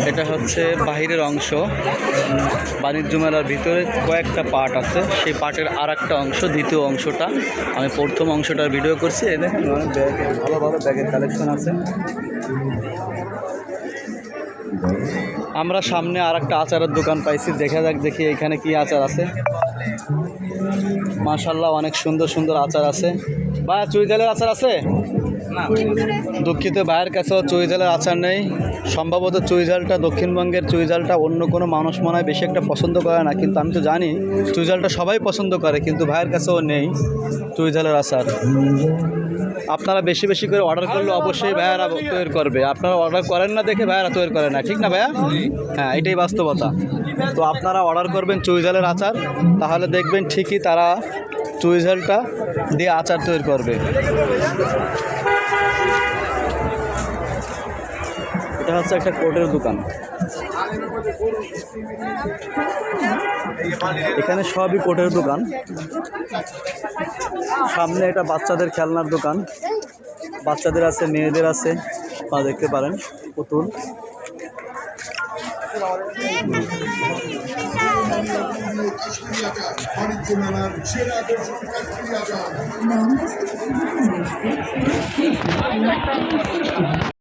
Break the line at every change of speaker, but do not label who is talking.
এটা হচ্ছে বাহিরের অংশ। বাণিজ্য মেলার ভিতরে কয়েকটা পার্ট আছে, সেই পার্টের আর একটা অংশ, দ্বিতীয় অংশটা। আমি প্রথম অংশটার ভিডিও করছি। এই দেখেন অনেক ব্যাগের, ভালো ভালো ব্যাগের কালেকশন আছে। আমরা সামনে আর একটা আচারের দোকান পাইছি, দেখা যাক দেখি এখানে কি আচার আছে। মাশাআল্লাহ অনেক সুন্দর সুন্দর আচার আছে। বা চুইঝালের আচার আছে? না, দুঃখিত, ভাইয়ের কাছেও চুইঝালের আচার নেই। সম্ভবত চুইঝালটা, দক্ষিণবঙ্গের চুইঝালটা অন্য কোনো মানুষ মনে হয় বেশি একটা পছন্দ করে না, কিন্তু আমি তো জানি চুইঝালটা সবাই পছন্দ করে, কিন্তু ভাইয়ের কাছেও নেই চুইঝালের আচার। আপনারা বেশি বেশি করে অর্ডার করলে অবশ্যই ভাইয়ারা তৈরি করবে। আপনারা অর্ডার করেন না দেখে ভাইয়ারা তৈরি করে না, ঠিক না ভাইয়া? হ্যাঁ, এটাই বাস্তবতা। তো আপনারা অর্ডার করবেন চুইঝালের আচার, তাহলে দেখবেন ঠিকই তারা চুইঝালটা দিয়ে আচার তৈরি করবে। এটা হচ্ছে একটা কোটের দোকান। এখানে সবই কোটের দোকান। সামনে এটা বাচ্চাদের খেলনার দোকান, বাচ্চাদের আছে, মেয়েদের আছে, আপনারা দেখতে পারেন পুতুল।
বাণিজ্য মেলার সেরা দর্শক